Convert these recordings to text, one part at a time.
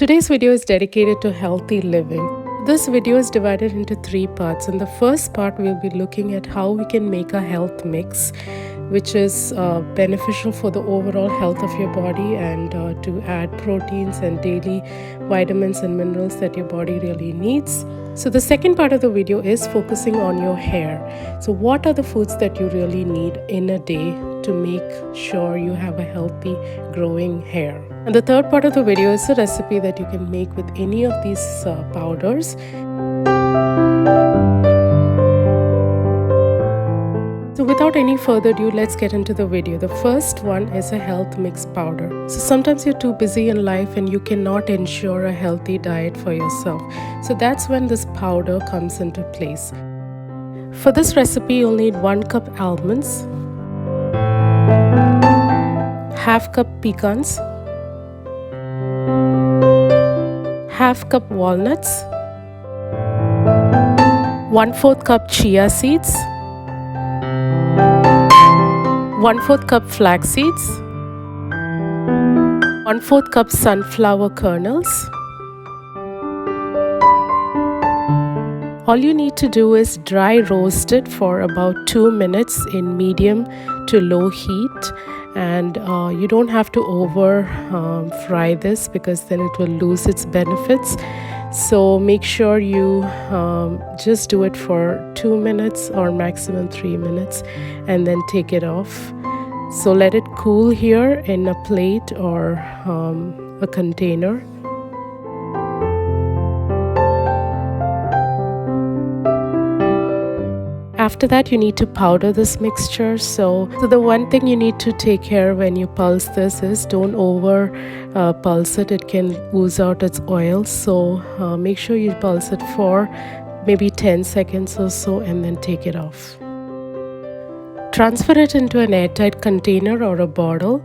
Today's video is dedicated to healthy living. This video is divided into 3 parts. In the first part, we'll be looking at how we can make a health mix, which is beneficial for the overall health of your body and to add proteins and daily vitamins and minerals that your body really needs. So the second part of the video is focusing on your hair. So what are the foods that you really need in a day to make sure you have a healthy growing hair? And the third part of the video is a recipe that you can make with any of these powders. So without any further ado, let's get into the video. The first one is a health mix powder. So sometimes you're too busy in life and you cannot ensure a healthy diet for yourself. So that's when this powder comes into place. For this recipe, you'll need 1 cup almonds, half cup pecans, half cup walnuts, 1/4 cup chia seeds, 1/4 cup flax seeds, 1/4 cup sunflower kernels. All you need to do is dry roast it for about 2 minutes in medium to low heat, and you don't have to over fry this because then it will lose its benefits. So make sure you just do it for 2 minutes or maximum 3 minutes and then take it off. So let it cool here in a plate or a container. After that, you need to powder this mixture. So the one thing you need to take care when you pulse this is don't over pulse it. It can ooze out its oil. So make sure you pulse it for maybe 10 seconds or so and then take it off. Transfer it into an airtight container or a bottle.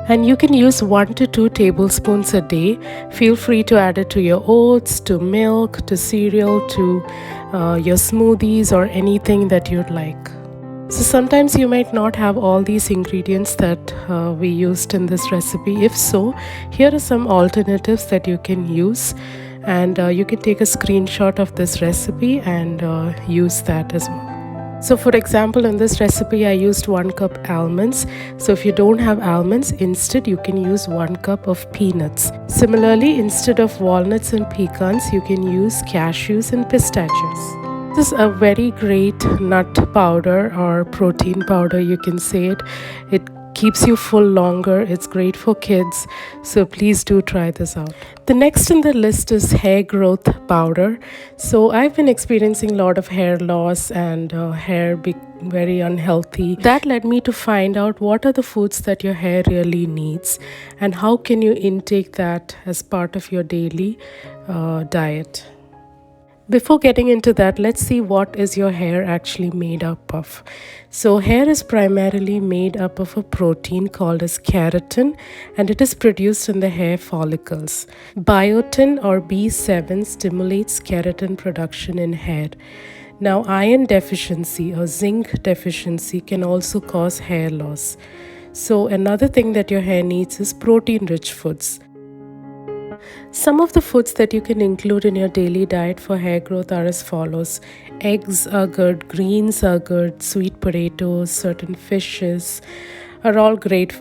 And you can use 1 to 2 tablespoons a day. Feel free to add it to your oats, to milk, to cereal, to your smoothies or anything that you'd like. So sometimes you might not have all these ingredients that we used in this recipe. If so, here are some alternatives that you can use. And you can take a screenshot of this recipe and use that as well. So for example, in this recipe I used 1 cup almonds. So if you don't have almonds, instead you can use 1 cup of peanuts. Similarly, instead of walnuts and pecans, you can use cashews and pistachios. This is a very great nut powder or protein powder, you can say it. It keeps you full longer. It's great for kids, so please do try this out. The next in the list is hair growth powder. So I've been experiencing a lot of hair loss and hair being very unhealthy. That led me to find out what are the foods that your hair really needs and how can you intake that as part of your daily diet. Before getting into that, let's see what is your hair actually made up of. So hair is primarily made up of a protein called as keratin, and it is produced in the hair follicles. Biotin or B7 stimulates keratin production in hair. Now, iron deficiency or zinc deficiency can also cause hair loss. So another thing that your hair needs is protein-rich foods. Some of the foods that you can include in your daily diet for hair growth are as follows. Eggs are good, greens are good, sweet potatoes, certain fishes are all great.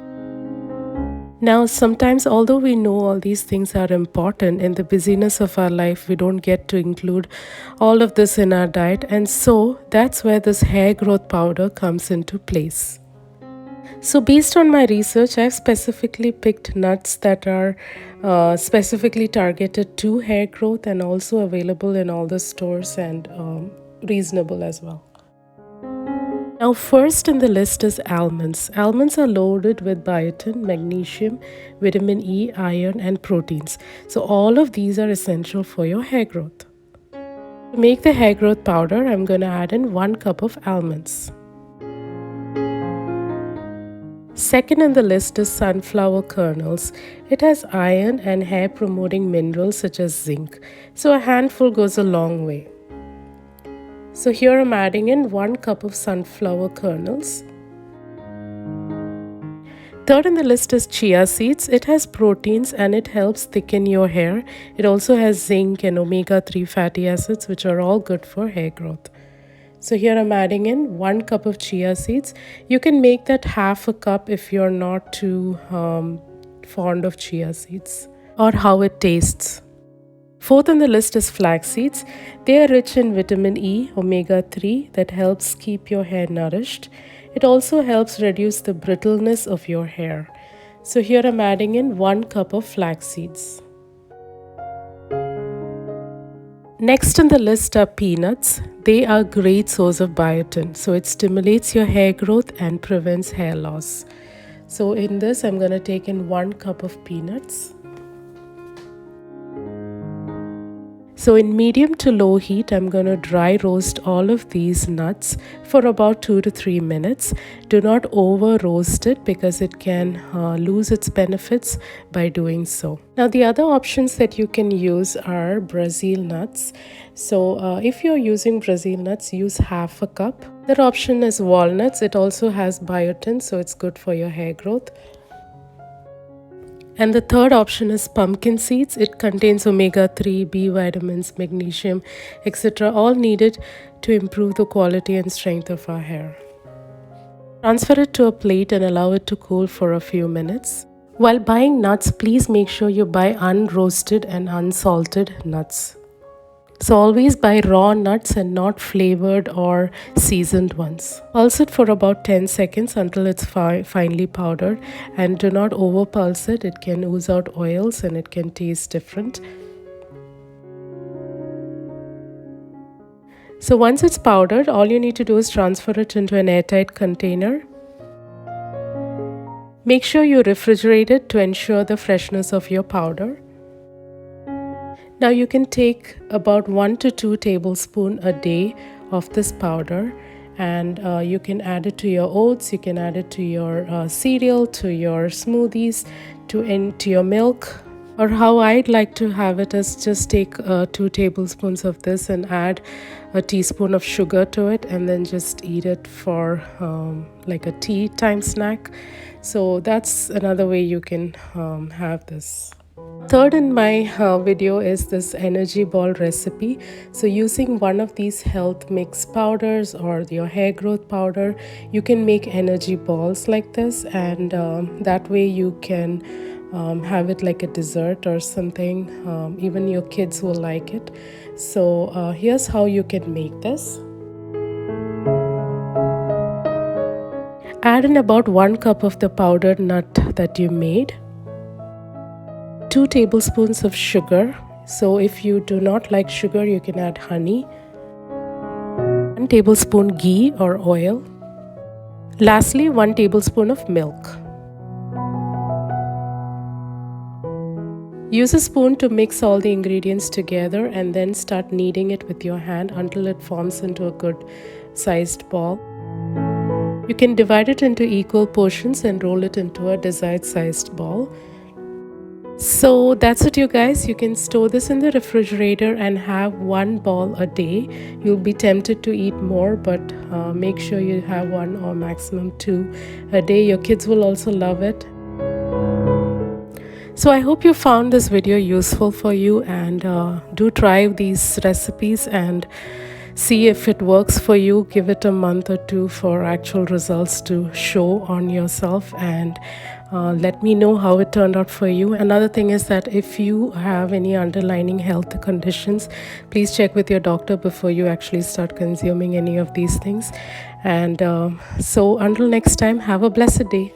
Now, sometimes although we know all these things are important, in the busyness of our life, we don't get to include all of this in our diet, and so that's where this hair growth powder comes into place. So based on my research, I've specifically picked nuts that are specifically targeted to hair growth and also available in all the stores and reasonable as well. Now first in the list is almonds. Almonds are loaded with biotin, magnesium, vitamin E, iron and proteins. So all of these are essential for your hair growth. To make the hair growth powder, I'm going to add in 1 cup of almonds. Second on the list is sunflower kernels. It has iron and hair promoting minerals such as zinc. So a handful goes a long way. So here I'm adding in 1 cup of sunflower kernels. Third on the list is chia seeds. It has proteins and it helps thicken your hair. It also has zinc and omega-3 fatty acids, which are all good for hair growth. So here I'm adding in 1 cup of chia seeds. You can make that half a cup if you're not too fond of chia seeds or how it tastes. Fourth on the list is flax seeds. They are rich in vitamin E, omega-3 that helps keep your hair nourished. It also helps reduce the brittleness of your hair. So here I'm adding in 1 cup of flax seeds. Next on the list are peanuts. They are a great source of biotin. So it stimulates your hair growth and prevents hair loss. So in this I'm going to take in 1 cup of peanuts. So in medium to low heat, I'm going to dry roast all of these nuts for about 2 to 3 minutes. Do not over roast it because it can lose its benefits by doing so. Now the other options that you can use are Brazil nuts. So if you're using Brazil nuts, use half a cup. The other option is walnuts. It also has biotin, so it's good for your hair growth. And the third option is pumpkin seeds. It contains omega-3, B vitamins, magnesium, etc. all needed to improve the quality and strength of our hair. Transfer it to a plate and allow it to cool for a few minutes. While buying nuts, please make sure you buy unroasted and unsalted nuts. So always buy raw nuts and not flavored or seasoned ones. Pulse it for about 10 seconds until it's finely powdered, and do not over pulse it. It can ooze out oils and it can taste different. So once it's powdered, all you need to do is transfer it into an airtight container. Make sure you refrigerate it to ensure the freshness of your powder. Now you can take about 1 to 2 tablespoons a day of this powder, and you can add it to your oats, you can add it to your cereal, to your smoothies, to your milk. Or how I'd like to have it is just take 2 tablespoons of this and add a teaspoon of sugar to it, and then just eat it for like a tea time snack. So that's another way you can have this. Third in my video is this energy ball recipe. So using one of these health mix powders or your hair growth powder, you can make energy balls like this, and that way you can have it like a dessert or something. Even your kids will like it. So here's how you can make this. Add in about 1 cup of the powdered nut that you made. 2 tablespoons of sugar. So if you do not like sugar, you can add honey. 1 tablespoon ghee or oil. Lastly, 1 tablespoon of milk. Use a spoon to mix all the ingredients together and then start kneading it with your hand until it forms into a good sized ball. You can divide it into equal portions and roll it into a desired sized ball. So that's it, you guys. You can store this in the refrigerator and have 1 ball a day. You'll be tempted to eat more, but make sure you have 1 or maximum 2 a day. Your kids will also love it. So I hope you found this video useful for you, and do try these recipes and see if it works for you. Give it a month or 2 for actual results to show on yourself, and let me know how it turned out for you. Another thing is that if you have any underlying health conditions, please check with your doctor before you actually start consuming any of these things. And so until next time, have a blessed day.